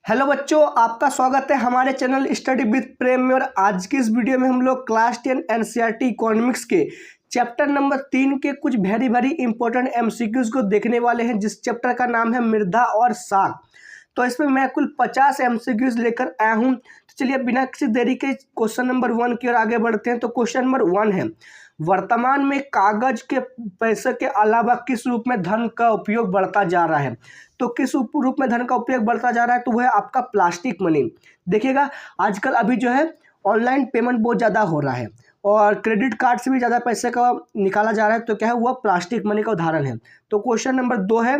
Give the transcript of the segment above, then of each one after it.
Hello बच्चों, आपका स्वागत है हमारे चैनल स्टडी विद प्रेम में। और आज की इस वीडियो में हम लोग क्लास 10 एनसीईआरटी इकोनॉमिक्स के चैप्टर नंबर 3 के कुछ वेरी इंपॉर्टेंट एमसीक्यूज को देखने वाले हैं, जिस चैप्टर का नाम है मृदा और साख। तो इसमें मैं कुल 50 एमसीक्यूज लेकर आया हूँ। तो चलिए बिना किसी देरी के क्वेश्चन नंबर 1 की ओर आगे बढ़ते हैं। तो क्वेश्चन नंबर 1 है, वर्तमान में कागज के पैसे के अलावा किस रूप में धन का उपयोग बढ़ता जा रहा है। तो किस रूप में धन का उपयोग बढ़ता जा रहा है, तो वह है आपका प्लास्टिक मनी। देखिएगा आजकल अभी जो है ऑनलाइन पेमेंट बहुत ज़्यादा हो रहा है और क्रेडिट कार्ड से भी ज़्यादा पैसे का निकाला जा रहा है। तो क्या है, वह प्लास्टिक मनी का उदाहरण है। तो क्वेश्चन नंबर 2 है,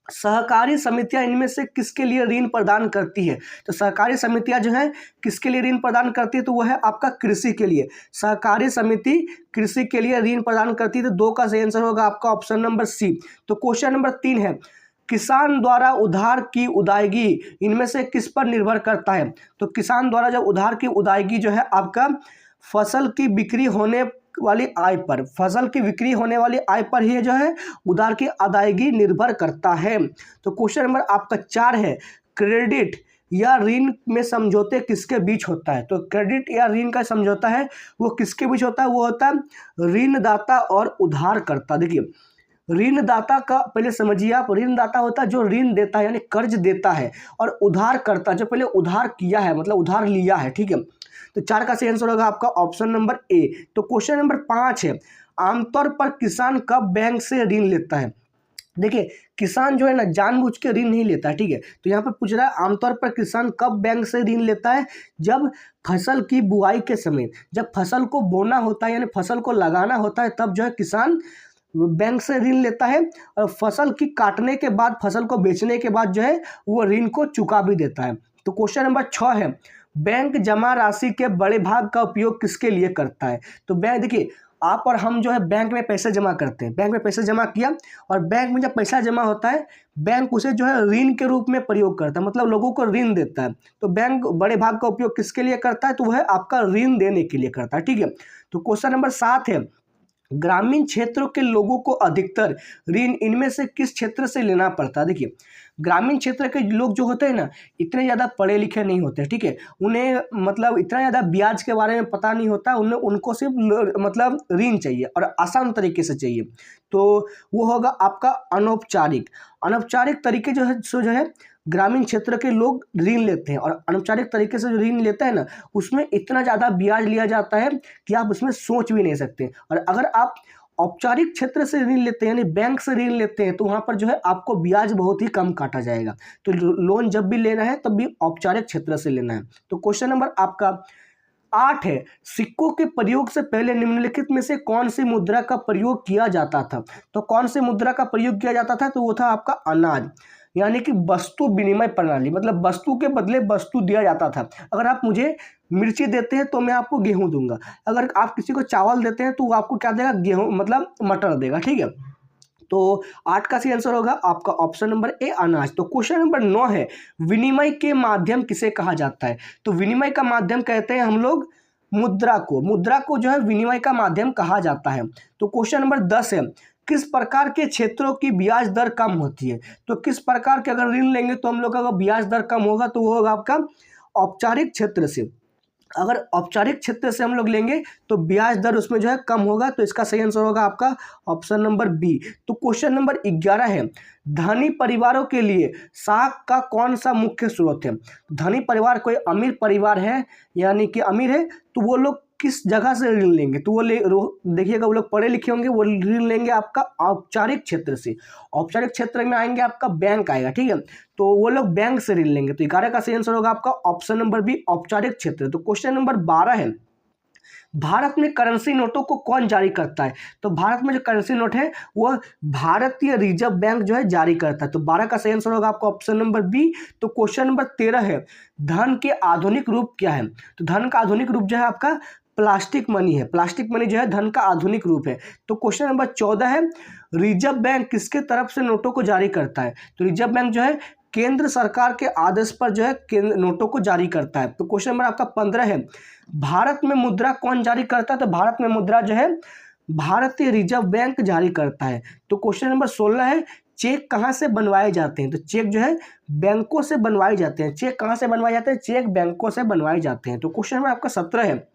सहकारी समितियां इनमें से किसके लिए ऋण प्रदान करती है। तो सहकारी समितियां जो है किसके लिए ऋण प्रदान करती है, तो वह है आपका कृषि के लिए। सहकारी समिति कृषि के लिए ऋण प्रदान करती है। तो 2 का सही आंसर होगा आपका ऑप्शन नंबर सी। तो क्वेश्चन नंबर 3 है, किसान द्वारा उधार की अदायगी इनमें से किस पर निर्भर करता है। तो किसान द्वारा जब उधार की अदायगी जो है आपका फसल की बिक्री होने वाली आय पर, फसल की बिक्री होने वाली आय पर ही जो है उधार की अदायगी निर्भर करता है। तो क्वेश्चन नंबर आपका 4 है, क्रेडिट या ऋण में समझौते किसके बीच होता है। तो क्रेडिट या ऋण का समझौता है वो किसके बीच होता है, वो होता है ऋणदाता और उधारकर्ता। देखिए ऋणदाता का पहले समझिए आप, ऋणदाता होता है जो ऋण देता है यानी कर्ज देता है, और उधारकर्ता जो पहले उधार किया है मतलब उधार लिया है। ठीक है, तो 4 का सही आंसर होगा आपका ऑप्शन नंबर ए। तो क्वेश्चन नंबर 5 है, आमतौर पर किसान कब बैंक से ऋण लेता है। देखिए किसान जो है ना जानबूझ के ऋण नहीं लेता है। ठीक है, तो यहाँ पर पूछ रहा है आमतौर पर किसान कब बैंक से ऋण लेता है, जब फसल की बुआई के समय, जब फसल को बोना होता है यानी फसल को लगाना होता है, तब जो है किसान बैंक से ऋण लेता है। और फसल की काटने के बाद, फसल को बेचने के बाद जो है वो ऋण को चुका भी देता है। तो क्वेश्चन नंबर 6 है, बैंक जमा राशि के बड़े भाग का उपयोग किसके लिए करता है। तो बैंक, देखिए आप और हम जो है बैंक में पैसे जमा करते हैं, बैंक में पैसे जमा किया और बैंक में जब पैसा जमा होता है बैंक उसे जो है ऋण के रूप में प्रयोग करता है, मतलब लोगों को ऋण देता है। तो बैंक बड़े भाग का उपयोग किसके लिए करता है, तो वह आपका ऋण देने के लिए करता है। ठीक है, तो क्वेश्चन नंबर 7 है, ग्रामीण क्षेत्रों के लोगों को अधिकतर ऋण इनमें से किस क्षेत्र से लेना पड़ता है। देखिए ग्रामीण क्षेत्र के लोग जो होते हैं ना इतने ज़्यादा पढ़े लिखे नहीं होते। ठीक है, उन्हें मतलब इतना ज़्यादा ब्याज के बारे में पता नहीं होता, उनको सिर्फ मतलब ऋण चाहिए और आसान तरीके से चाहिए। तो वो होगा आपका अनौपचारिक। अनौपचारिक तरीके जो है ग्रामीण क्षेत्र के लोग ऋण लेते हैं, और अनौपचारिक तरीके से जो ऋण लेते हैं ना उसमें इतना ज़्यादा ब्याज लिया जाता है कि आप उसमें सोच भी नहीं सकते। और अगर आप औपचारिक क्षेत्र से ऋण लेते हैं यानी बैंक से ऋण लेते हैं तो वहाँ पर जो है आपको ब्याज बहुत ही कम काटा जाएगा। तो लोन जब भी लेना है तब भी औपचारिक क्षेत्र से लेना है। तो क्वेश्चन नंबर आपका 8 है, सिक्कों के प्रयोग से पहले निम्नलिखित में से कौन सी मुद्रा का प्रयोग किया जाता था। तो कौन सी मुद्रा का प्रयोग किया जाता था, तो वो था आपका अनाज यानी कि वस्तु विनिमय प्रणाली, मतलब वस्तु के बदले वस्तु दिया जाता था। अगर आप मुझे मिर्ची देते हैं तो मैं आपको गेहूं दूंगा, अगर आप किसी को चावल देते हैं तो वो आपको क्या देगा, गेहूं मतलब मटर देगा। ठीक है, तो 8 का सही आंसर होगा आपका ऑप्शन नंबर ए अनाज। तो क्वेश्चन नंबर 9 है, विनिमय के माध्यम किसे कहा जाता है। तो विनिमय का माध्यम कहते हैं हम लोग मुद्रा को जो है विनिमय का माध्यम कहा जाता है। तो क्वेश्चन नंबर 10 है, किस प्रकार के क्षेत्रों की ब्याज दर कम होती है। तो किस प्रकार के अगर ऋण लेंगे तो हम लोग का ब्याज दर कम होगा, तो वो होगा आपका औपचारिक क्षेत्र से। अगर औपचारिक क्षेत्र से हम लोग लेंगे तो ब्याज दर उसमें जो है कम होगा। तो इसका सही आंसर होगा आपका ऑप्शन नंबर बी। तो क्वेश्चन नंबर 11 है, धनी परिवारों के लिए साख का कौन सा मुख्य स्रोत है। धनी परिवार कोई अमीर परिवार है यानी कि अमीर है, तो वो लोग किस जगह से ऋण लेंगे, तो वो देखिएगा वो लोग पढ़े लिखे होंगे, वो ऋण लेंगे आपका औपचारिक क्षेत्र से। औपचारिक क्षेत्र में आएंगे आपका बैंक आएगा। ठीक है, तो वो लोग बैंक से ऋण लेंगे। तो 11 का सही आंसर होगा आपका ऑप्शन नंबर बी औपचारिक क्षेत्र। तो क्वेश्चन नंबर 12 है, भारत में करेंसी नोटों को कौन जारी करता है। तो भारत में जो करेंसी नोट है वह भारतीय रिजर्व बैंक जो है जारी करता है। तो 12 का सही आंसर होगा आपका ऑप्शन नंबर बी। तो क्वेश्चन नंबर 13 है, धन के आधुनिक रूप क्या है। तो धन का आधुनिक रूप जो है आपका प्लास्टिक मनी है। प्लास्टिक मनी जो है धन का आधुनिक रूप है। तो क्वेश्चन नंबर 14 है, रिजर्व बैंक किसके तरफ से नोटों को जारी करता है। तो रिजर्व बैंक जो है केंद्र सरकार के आदेश पर जो है नोटों को जारी करता है। तो क्वेश्चन नंबर आपका 15 है, भारत में मुद्रा कौन जारी करता है। तो भारत में मुद्रा जो है भारतीय रिजर्व बैंक जारी करता है। तो क्वेश्चन नंबर 16 है, चेक कहाँ से बनवाए जाते हैं? तो चेक जो है बैंकों से बनवाए जाते हैं। चेक कहाँ से बनवाए जाते हैं? चेक बैंकों से बनवाए जाते हैं। तो क्वेश्चन नंबर आपका 17 है,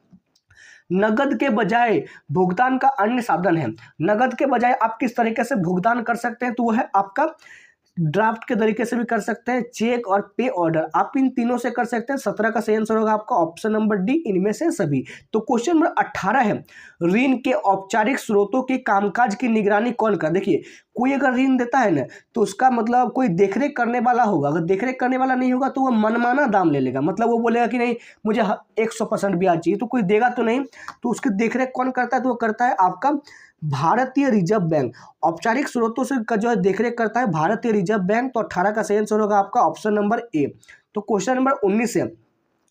नगद के बजाय भुगतान का अन्य साधन है। नगद के बजाय आप किस तरीके से भुगतान कर सकते हैं? तो वो है आपका ड्राफ्ट के तरीके से भी कर सकते हैं, चेक और पे ऑर्डर, आप इन तीनों से कर सकते हैं। 17 का सही आंसर होगा आपका ऑप्शन नंबर डी, इनमें से सभी। तो क्वेश्चन नंबर 18 है, ऋण के औपचारिक स्रोतों के कामकाज की निगरानी कौन कर? देखिए, कोई अगर ऋण देता है ना तो उसका मतलब कोई देखरेख करने वाला होगा। अगर देखरेख करने वाला नहीं होगा तो वो मनमाना दाम ले लेगा, मतलब वो बोलेगा कि नहीं मुझे 100% ब्याज चाहिए, तो कोई देगा तो नहीं। तो उसकी देखरेख कौन करता है? तो वो करता है आपका भारतीय रिजर्व बैंक। औपचारिक स्रोतों से का जो है देखरेख करता है भारतीय रिजर्व बैंक। तो 18 का सही आंसर होगा आपका ऑप्शन नंबर ए। तो क्वेश्चन नंबर 19 है,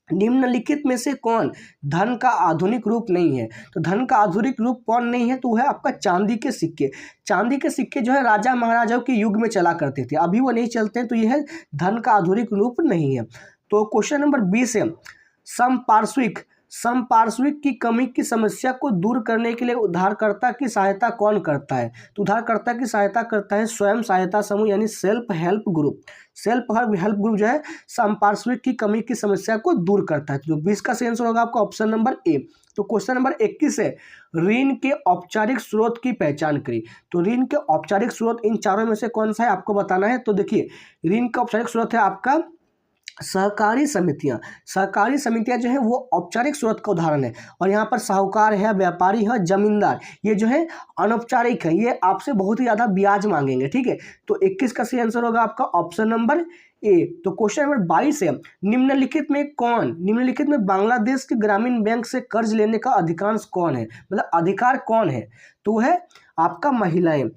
निम्नलिखित में से कौन धन का आधुनिक रूप नहीं है? तो धन का आधुनिक रूप कौन नहीं है? तो वो है आपका चांदी के सिक्के। चांदी के सिक्के जो है राजा महाराजाओं के युग में चला करते थे, अभी वो नहीं चलते हैं, तो ये है धन का आधुनिक रूप नहीं है। तो क्वेश्चन नंबर 20 है, समपार्श्विक की कमी की समस्या को दूर करने के लिए उधारकर्ता की सहायता कौन करता है? तो उधारकर्ता की सहायता करता है स्वयं सहायता समूह, यानी self help group. Self help group जो है समपार्श्विक की कमी की समस्या को दूर करता है। तो 20 का सही आंसर होगा आपका ऑप्शन नंबर ए। तो क्वेश्चन नंबर 21 है, ऋण के औपचारिक स्रोत की पहचान करें। तो ऋण के औपचारिक स्रोत इन चारों में से कौन सा है आपको बताना है। तो देखिए, ऋण का औपचारिक स्रोत है आपका सहकारी समितियां। सहकारी समितियां जो है वो औपचारिक स्रोत का उदाहरण है। और यहाँ पर साहूकार है, व्यापारी है, जमींदार, ये जो है अनौपचारिक है, ये आपसे बहुत ही ज़्यादा ब्याज मांगेंगे। ठीक है, तो 21 का सही आंसर होगा आपका ऑप्शन नंबर ए। तो क्वेश्चन नंबर 22 है, निम्नलिखित में बांग्लादेश के ग्रामीण बैंक से कर्ज लेने का अधिकांश कौन है? मतलब अधिकार कौन है? तो है आपका महिलाएं।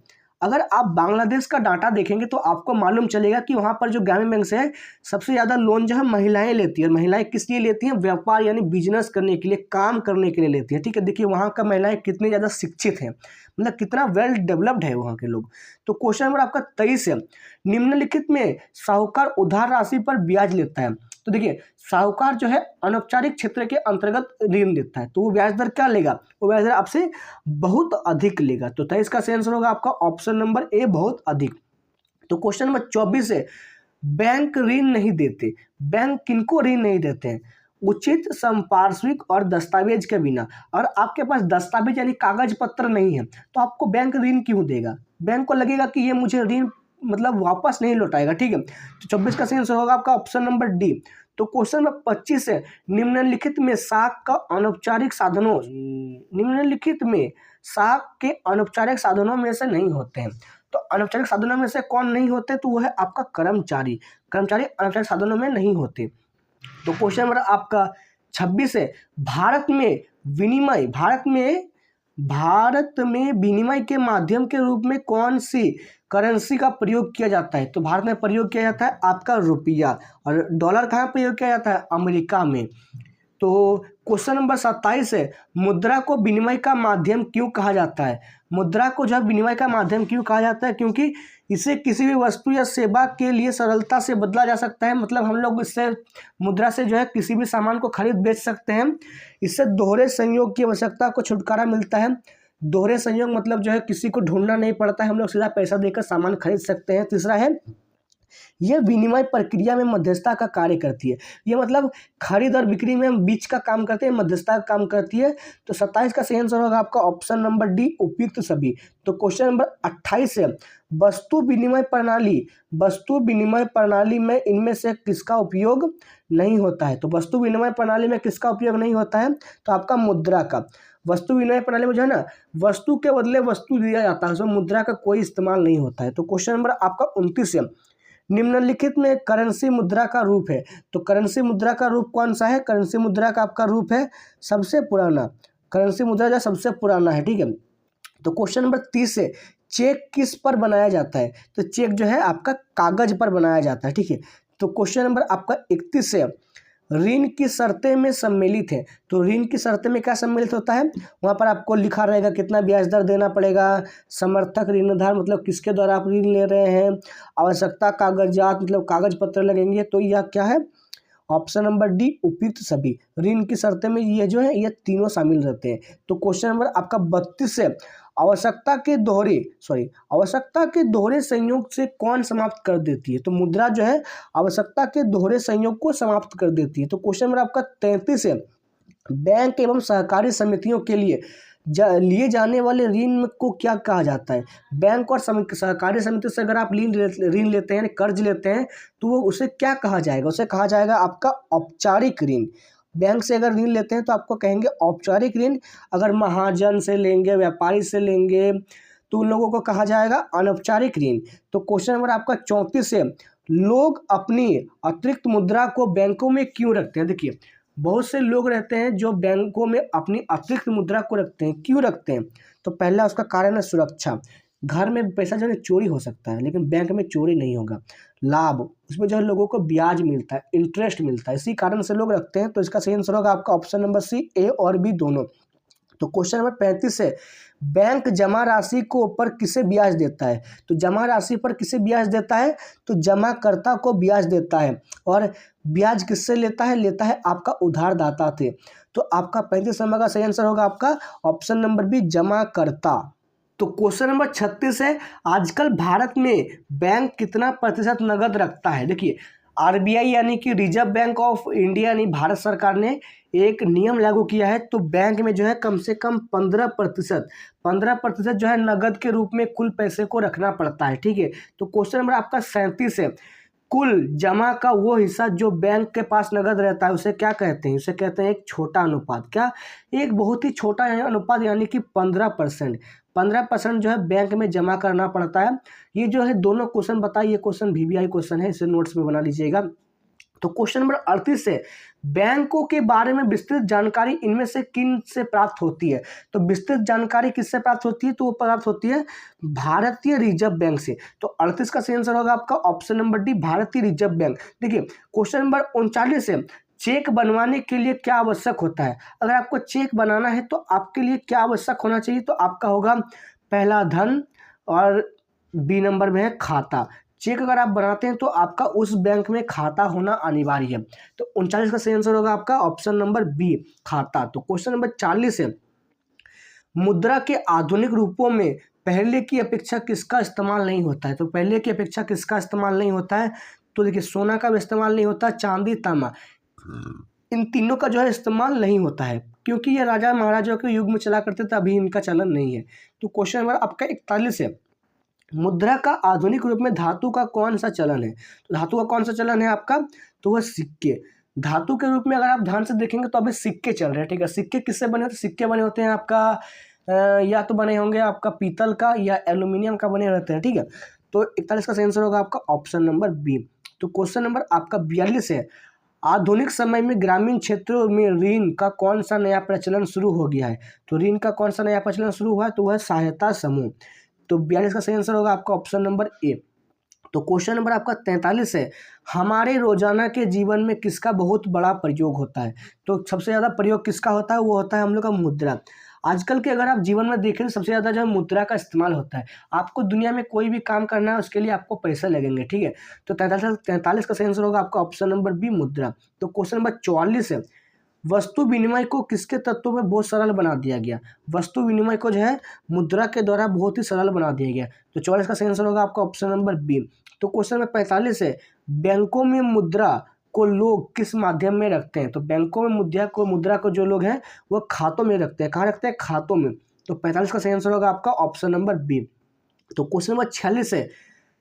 अगर आप बांग्लादेश का डाटा देखेंगे तो आपको मालूम चलेगा कि वहाँ पर जो ग्रामीण बैंक से है सबसे ज़्यादा लोन जो है महिलाएं लेती है। और महिलाएं किस लिए लेती हैं? व्यापार यानी बिजनेस करने के लिए, काम करने के लिए लेती है। ठीक है, देखिए वहाँ का महिलाएं कितनी ज़्यादा शिक्षित हैं, मतलब कितना वेल डेवलप्ड है वहाँ के लोग। तो क्वेश्चन नंबर आपका 23 है, निम्नलिखित में साहूकार उधार राशि पर ब्याज लेता है। तो देखिए, साहूकार जो है अनौपचारिक क्षेत्र के अंतर्गत ऋण देता है, तो वो ब्याज दर क्या लेगा? वो ब्याज दर आपसे बहुत अधिक लेगा। तो 23 का सही आंसर होगा आपका ऑप्शन नंबर ए, बहुत अधिक। तो क्वेश्चन नंबर 24 है, बैंक ऋण नहीं देते। बैंक किनको ऋण नहीं देते हैं? उचित संपार्श्विक और दस्तावेज के बिना। और आपके पास दस्तावेज यानी कागज पत्र नहीं है तो आपको बैंक ऋण क्यों देगा? बैंक को लगेगा कि ये मुझे ऋण मतलब वापस नहीं लौटाएगा। ठीक है, तो 24 का सही आंसर होगा आपका ऑप्शन नंबर डी। तो क्वेश्चन नंबर 25 है, निम्नलिखित में साख के अनौपचारिक साधनों में से नहीं होते हैं। तो अनौपचारिक साधनों में से कौन नहीं होते? तो वो है आपका कर्मचारी अनौपचारिक साधनों में नहीं होते। तो क्वेश्चन नंबर आपका 26 है, भारत में विनिमय के माध्यम के रूप में कौन सी करेंसी का प्रयोग किया जाता है? तो भारत में प्रयोग किया जाता है आपका रुपया। और डॉलर कहाँ प्रयोग किया जाता है? अमेरिका में। तो क्वेश्चन नंबर 27 है, मुद्रा को विनिमय का माध्यम क्यों कहा जाता है? मुद्रा को जो है विनिमय का माध्यम क्यों कहा जाता है? क्योंकि इसे किसी भी वस्तु या सेवा के लिए सरलता से बदला जा सकता है। मतलब हम लोग इससे मुद्रा से जो है किसी भी सामान को खरीद बेच सकते हैं। इससे दोहरे संयोग की आवश्यकता को छुटकारा मिलता है। दोहरे संयोग मतलब जो है किसी को ढूंढना नहीं पड़ता है, हम लोग सीधा पैसा देकर सामान खरीद सकते हैं। तीसरा है, यह विनिमय प्रक्रिया में मध्यस्थता का कार्य करती है। ये मतलब खरीद और बिक्री में बीच का काम करते हैं, मध्यस्थता का काम करती है। तो 27 का सही आंसर होगा आपका ऑप्शन नंबर डी, उपयुक्त सभी। तो क्वेश्चन नंबर 28 है, वस्तु विनिमय प्रणाली में इनमें से किसका उपयोग नहीं होता है? तो वस्तु विनिमय प्रणाली में किसका उपयोग नहीं होता है? तो आपका मुद्रा का। वस्तु विनिमय प्रणाली में जो है ना, वस्तु के बदले वस्तु दिया जाता है, उसमें मुद्रा का कोई इस्तेमाल नहीं होता है। तो क्वेश्चन नंबर आपका 29 है, निम्नलिखित में करेंसी मुद्रा का रूप है। तो करेंसी मुद्रा का रूप कौन सा है? करेंसी मुद्रा का आपका रूप है सबसे पुराना। करेंसी मुद्रा जो सबसे पुराना है। ठीक है, तो क्वेश्चन नंबर 30 है, चेक किस पर बनाया जाता है? तो चेक जो है आपका कागज पर बनाया जाता है। ठीक है, तो क्वेश्चन नंबर आपका 31 है, ऋण की शर्तें में सम्मिलित है। तो ऋण की शर्तें में क्या सम्मिलित होता है? वहाँ पर आपको लिखा रहेगा कितना ब्याज दर देना पड़ेगा, समर्थक ऋणधार मतलब किसके द्वारा आप ऋण ले रहे हैं, आवश्यकता कागजात मतलब कागज पत्र लगेंगे। तो यह क्या है? ऑप्शन नंबर डी, उपयुक्त सभी। ऋण की शर्तें में ये जो है ये तीनों शामिल रहते हैं। तो क्वेश्चन नंबर आपका 32 है, आवश्यकता के दोहरे संयोग से कौन समाप्त कर देती है? तो मुद्रा जो है आवश्यकता के दोहरे संयोग को समाप्त कर देती है। तो क्वेश्चन नंबर आपका 33 है, बैंक एवं सहकारी समितियों के लिए लिए जाने वाले ऋण को क्या कहा जाता है? बैंक और सहकारी समिति से अगर आप ऋण लेते हैं, कर्ज लेते हैं, तो वो उसे क्या कहा जाएगा? उसे कहा जाएगा आपका औपचारिक ऋण। बैंक से अगर ऋण लेते हैं तो आपको कहेंगे औपचारिक ऋण। अगर महाजन से लेंगे, व्यापारी से लेंगे, तो उन लोगों को कहा जाएगा अनौपचारिक ऋण। तो क्वेश्चन नंबर आपका 34 है, लोग अपनी अतिरिक्त मुद्रा को बैंकों में क्यों रखते हैं? देखिए, बहुत से लोग रहते हैं जो बैंकों में अपनी अतिरिक्त मुद्रा को रखते हैं। क्यों रखते हैं? तो पहला उसका कारण है सुरक्षा। घर में पैसा जो है चोरी हो सकता है, लेकिन बैंक में चोरी नहीं होगा। लाभ, उसमें जो है लोगों को ब्याज मिलता है, इंटरेस्ट मिलता है, इसी कारण से लोग रखते हैं। तो इसका सही आंसर होगा आपका ऑप्शन नंबर सी, ए और बी दोनों। तो क्वेश्चन नंबर 35 है, बैंक जमा राशि को पर किसे ब्याज देता है? तो जमा राशि पर किसे ब्याज देता है? तो जमाकर्ता को ब्याज देता है। और ब्याज किससे लेता है? लेता है आपका उधारदाता से। तो आपका 35 नंबर का सही आंसर होगा आपका ऑप्शन नंबर बी, जमाकर्ता। तो क्वेश्चन नंबर 36 है, आजकल भारत में बैंक कितना प्रतिशत नगद रखता है? देखिए, आरबीआई यानी कि रिजर्व बैंक ऑफ इंडिया यानी भारत सरकार ने एक नियम लागू किया है। तो बैंक में जो है कम से कम 15% जो है नगद के रूप में कुल पैसे को रखना पड़ता है। ठीक है। तो क्वेश्चन नंबर आपका 37 है, कुल जमा का वो हिस्सा जो बैंक के पास नगद रहता है उसे क्या कहते हैं? उसे कहते हैं एक छोटा अनुपात। क्या? एक बहुत ही छोटा अनुपात, यानी कि 15%। 15% जो है बैंक में जमा करना पड़ता है। ये जो है दोनों क्वेश्चन बताइए, क्वेश्चन वीवीआई क्वेश्चन है, इसे नोट्स में बना लीजिएगा। तो क्वेश्चन नंबर 38 है, बैंकों के बारे में विस्तृत जानकारी इनमें से किन से प्राप्त होती है? तो विस्तृत जानकारी किससे प्राप्त होती है? तो वो प्राप्त होती है भारतीय रिजर्व बैंक से। तो 38 का सही आंसर होगा आपका ऑप्शन नंबर डी, भारतीय रिजर्व बैंक। देखिए, क्वेश्चन नंबर 39 है, चेक बनवाने के लिए क्या आवश्यक होता है? अगर आपको चेक बनाना है तो आपके लिए क्या आवश्यक होना चाहिए? तो आपका होगा पहला धन और बी नंबर में है खाता। चेक अगर आप बनाते हैं तो आपका उस बैंक में खाता होना अनिवार्य है। तो 39 का सही आंसर होगा आपका ऑप्शन नंबर बी, खाता। तो क्वेश्चन नंबर 40 है, मुद्रा के आधुनिक रूपों में पहले की अपेक्षा किसका इस्तेमाल नहीं होता है? तो पहले की अपेक्षा किसका इस्तेमाल नहीं होता है? तो देखिए, सोना का भी इस्तेमाल नहीं होता, चांदी, तांबा, इन तीनों का जो है इस्तेमाल नहीं होता है, क्योंकि ये राजा महाराजाओं के युग में चला करते थे, अभी इनका चलन नहीं है। तो क्वेश्चन नंबर आपका 41 है, मुद्रा का आधुनिक रूप में धातु का कौन सा चलन है? तो धातु का कौन सा चलन है आपका? तो वह सिक्के। धातु के रूप में अगर आप ध्यान से देखेंगे तो अभी सिक्के चल रहे हैं। ठीक है। सिक्के किससे बने होते हैं? सिक्के बने होते हैं आपका या तो बने होंगे आपका पीतल का या एल्यूमिनियम का बने रहते हैं। ठीक है। तो 41 का सही आंसर होगा आपका ऑप्शन नंबर बी। तो क्वेश्चन नंबर आपका 42 है, आधुनिक समय में ग्रामीण क्षेत्रों में ऋण का कौन सा नया प्रचलन शुरू हो गया है? तो ऋण का कौन सा नया प्रचलन शुरू हुआ है? तो वह सहायता समूह। तो 42 का सही आंसर होगा आपका ऑप्शन नंबर ए। तो क्वेश्चन नंबर आपका 43 है, हमारे रोजाना के जीवन में किसका बहुत बड़ा प्रयोग होता है? तो सबसे ज़्यादा प्रयोग किसका होता है? वो होता है हम लोग का मुद्रा। आजकल के अगर आप जीवन में देखें तो सबसे ज़्यादा जो है मुद्रा का इस्तेमाल होता है। आपको दुनिया में कोई भी काम करना है उसके लिए आपको पैसे लगेंगे। ठीक है। तो 43 का सही आंसर होगा आपका ऑप्शन नंबर बी, मुद्रा। तो क्वेश्चन नंबर 44 है, वस्तु विनिमय को किसके तत्वों में बहुत सरल बना दिया गया? वस्तु विनिमय को जो है मुद्रा के द्वारा बहुत ही सरल बना दिया गया। तो 44 का सही आंसर होगा आपका ऑप्शन नंबर बी। तो क्वेश्चन नंबर 45 है, बैंकों में मुद्रा को लोग किस माध्यम में रखते हैं? तो बैंकों में मुद्रा को जो लोग हैं वो खातों में रखते हैं। कहाँ रखते हैं? खातों में। तो 45 का सही आंसर होगा आपका ऑप्शन नंबर बी। तो क्वेश्चन नंबर 46 है,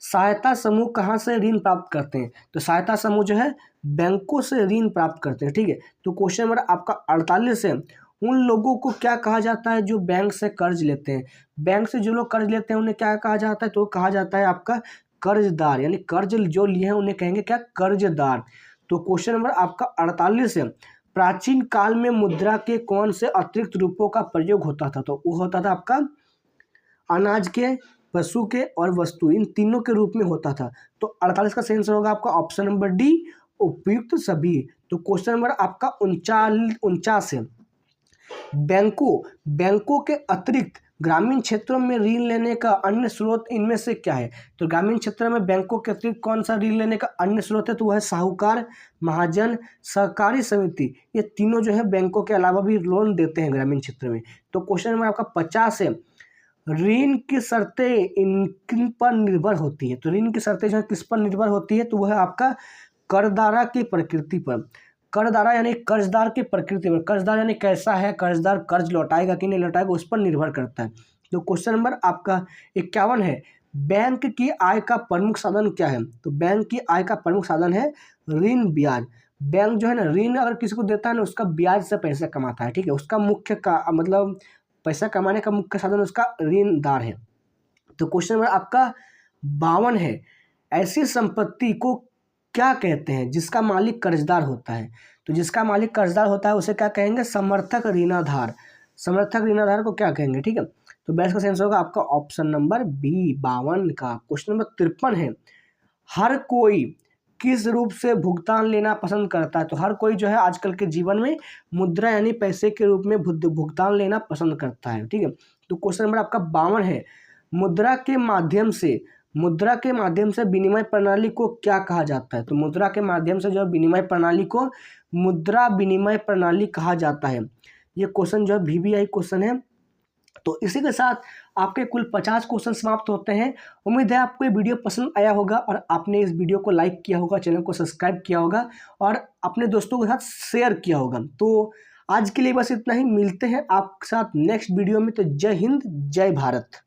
सहायता समूह कहाँ से ऋण प्राप्त करते हैं? तो सहायता समूह जो है बैंकों से ऋण प्राप्त करते हैं। ठीक है। तो क्वेश्चन नंबर आपका 48 है, उन लोगों को क्या कहा जाता है जो बैंक से कर्ज लेते हैं? बैंक से जो लोग कर्ज लेते हैं उन्हें क्या कहा जाता है? तो कहा जाता है आपका कर्जदार, यानी कर्ज जो लिए हैं उन्हें कहेंगे क्या? कर्जदार। तो क्वेश्चन नंबर आपका 48 है, प्राचीन काल में मुद्रा के कौन से अतिरिक्त रूपों का प्रयोग होता था? तो वो होता था आपका अनाज के, पशु के और वस्तु, इन तीनों के रूप में होता था। तो 48 का सही आंसर होगा आपका ऑप्शन नंबर डी, उपयुक्त सभी। तो क्वेश्चन नंबर आपका 49 है, बैंकों के अतिरिक्त ग्रामीण क्षेत्रों में ऋण लेने का अन्य स्रोत इनमें से क्या है? तो ग्रामीण क्षेत्रों में बैंकों के अतिरिक्त कौन सा ऋण लेने का अन्य स्रोत है? तो वह है साहूकार, महाजन, सहकारी समिति। ये तीनों जो है बैंकों के अलावा भी लोन देते हैं ग्रामीण क्षेत्र में। तो क्वेश्चन नंबर आपका 50 है, ऋण की शर्तें किन पर निर्भर होती है। तो ऋण की शर्तें जो है किस पर निर्भर होती है, तो वह है आपका करदारा की प्रकृति पर। करदारा यानी कर्जदार की प्रकृति पर, कर्जदार यानी कैसा है, कर्जदार कर्ज लौटाएगा कि नहीं लौटाएगा, उस पर निर्भर करता है। तो क्वेश्चन नंबर आपका 51 है, बैंक की आय का प्रमुख साधन क्या है। तो बैंक की आय का प्रमुख साधन है ऋण ब्याज। बैंक जो है ना, ऋण अगर किसी को देता है ना, उसका ब्याज से पैसा कमाता है, ठीक है। उसका मुख्य का मतलब पैसा कमाने का मुख्य साधन उसका ऋणदार है। तो क्वेश्चन नंबर आपका 52 है, ऐसी संपत्ति को क्या कहते हैं जिसका मालिक कर्जदार होता है। तो जिसका मालिक कर्जदार होता है उसे क्या कहेंगे, समर्थक ऋणाधार। समर्थक ऋणाधार को क्या कहेंगे, ठीक है। तो बेस्ट का आंसर होगा आपका ऑप्शन नंबर बी 52 का। क्वेश्चन नंबर 53 है, हर कोई किस रूप से भुगतान लेना पसंद करता है। तो हर कोई जो है आजकल के जीवन में मुद्रा यानी पैसे के रूप में भुगतान लेना पसंद करता है, ठीक है। तो क्वेश्चन नंबर आपका 52 है, मुद्रा के माध्यम से विनिमय प्रणाली को क्या कहा जाता है। तो मुद्रा के माध्यम से जो है विनिमय प्रणाली को मुद्रा विनिमय प्रणाली कहा जाता है। ये क्वेश्चन जो है VBI क्वेश्चन है। तो इसी के साथ आपके कुल 50 क्वेश्चन समाप्त होते हैं। उम्मीद है आपको ये वीडियो पसंद आया होगा और आपने इस वीडियो को लाइक किया होगा, चैनल को सब्सक्राइब किया होगा और अपने दोस्तों के साथ शेयर किया होगा। तो आज के लिए बस इतना ही, मिलते हैं आपके साथ नेक्स्ट वीडियो में। तो जय हिंद, जय भारत।